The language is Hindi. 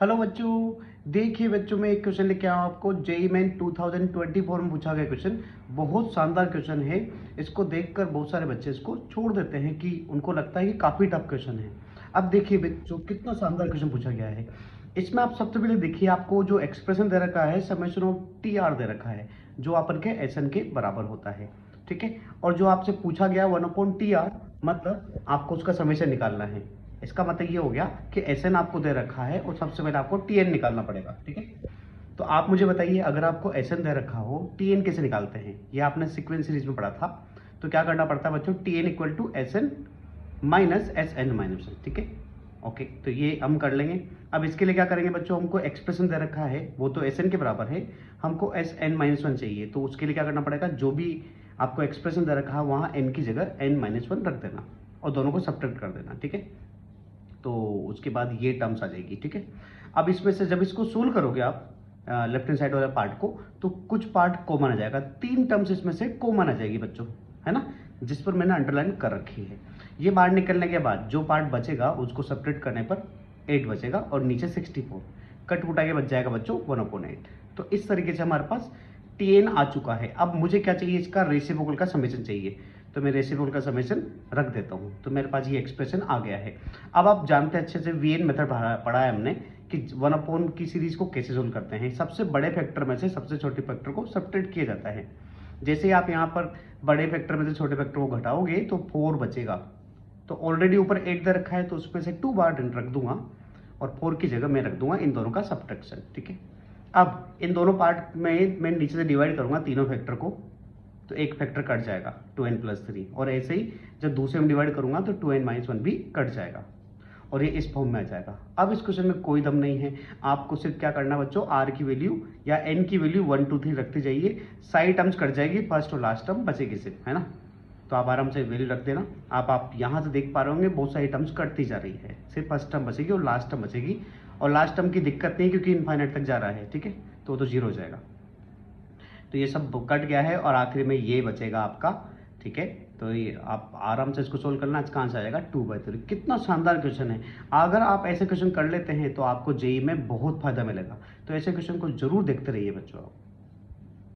हेलो बच्चों, देखिए बच्चों मैं एक क्वेश्चन लेके आया हूँ आपको। जेईई मेन 2024 में पूछा गया क्वेश्चन। बहुत शानदार क्वेश्चन है। इसको देखकर बहुत सारे बच्चे इसको छोड़ देते हैं कि उनको लगता है कि काफ़ी टफ क्वेश्चन है। अब देखिए बच्चों, कितना शानदार क्वेश्चन पूछा गया है। इसमें आप सबसे पहले देखिए, आपको जो एक्सप्रेशन दे रखा है समेशन ऑफ टी आर दे रखा है, जो अपन के एस एन के बराबर होता है। ठीक है, और जो आपसे पूछा गया 1/TR, मतलब आपको उसका समेशन निकालना है। इसका मतलब ये हो गया कि एस एन आपको दे रखा है और सबसे पहले आपको टी एन निकालना पड़ेगा। ठीक है, तो आप मुझे बताइए, अगर आपको एस एन दे रखा हो, टी एन कैसे निकालते हैं? ये आपने सीक्वेंस सीरीज में पढ़ा था। तो क्या करना पड़ता है बच्चों? T N equal to S N minus S N minus N. ठीक है, ओके, तो ये हम कर लेंगे। अब इसके लिए क्या करेंगे बच्चों? हमको एक्सप्रेशन दे रखा है, वो तो एस एन के बराबर है, हमको एस एन माइनस वन चाहिए। तो उसके लिए क्या करना पड़ेगा? जो भी आपको एक्सप्रेशन दे रखा है वहाँ एन की जगह एन माइनस वन रख देना और दोनों को सब्ट्रैक्ट कर देना। ठीक है, तो उसके बाद ये टर्म्स आ जाएगी। ठीक है, अब इसमें से जब इसको सोल्व करोगे आप लेफ्ट हैंड साइड वाले पार्ट को, तो कुछ पार्ट कॉमन आ जाएगा। 3 टर्म्स इसमें से कॉमन आ जाएगी बच्चों, है ना, जिस पर मैंने अंडरलाइन कर रखी है। ये बाहर निकलने के बाद जो पार्ट बचेगा उसको सब्ट्रैक्ट करने पर 8 बचेगा और नीचे 64 कट उठा के बच जाएगा बच्चों 1/8। तो इस तरीके से हमारे पास टीएन आ चुका है। अब मुझे क्या चाहिए? इसका रेसिप्रोकल का समेशन चाहिए। तो मैं रेसिप्रोकल का समेशन रख देता हूँ, तो मेरे पास ये एक्सप्रेशन आ गया है। अब आप जानते हैं अच्छे से, वीएन मेथड पढ़ा है हमने कि 1/, की सीरीज को कैसे सोल्व करते हैं। सबसे बड़े फैक्टर में से सबसे छोटे फैक्टर को सब्ट्रैक्ट किया जाता है। जैसे ही आप यहाँ पर बड़े फैक्टर में से छोटे फैक्टर को घटाओगे तो 4 बचेगा। तो ऑलरेडी ऊपर 8 दे रखा है, तो उसमें से 2 बार रख दूंगा और 4 की जगह मैं रख दूंगा इन दोनों का सब्ट्रैक्शन। ठीक है, अब इन दोनों पार्ट में मैं नीचे से डिवाइड करूंगा तीनों फैक्टर को, तो एक फैक्टर कट जाएगा 2n+3, और ऐसे ही जब दूसरे में डिवाइड करूंगा तो 2n-1 भी कट जाएगा और ये इस फॉर्म में आ जाएगा। अब इस क्वेश्चन में कोई दम नहीं है, आपको सिर्फ क्या करना बच्चों, आर की वैल्यू या एन की वैल्यू 1 2 3 रखते जाइए। सारी टर्म्स कट जाएगी, फर्स्ट और लास्ट टर्म बचेगी सिर्फ, है ना। तो आप आराम से वैल्यू रख देना। आप यहाँ से देख पा रहे होंगे बहुत सारी टर्म्स कटती जा रही है, सिर्फ फर्स्ट टर्म बचेगी और लास्ट टर्म बचेगी। और लास्ट टर्म की दिक्कत नहीं, क्योंकि इनफाइनाइट तक जा रहा है। ठीक है, तो वो तो 0 हो जाएगा। तो ये सब कट गया है और आखिर में ये बचेगा आपका। ठीक है, तो ये आप आराम से इसको सोल्व करना। इसका आंसर आ जाएगा 2/3। कितना शानदार क्वेश्चन है। अगर आप ऐसे क्वेश्चन कर लेते हैं तो आपको जेईई में बहुत फायदा मिलेगा। तो ऐसे क्वेश्चन को जरूर देखते रहिए बच्चों आप।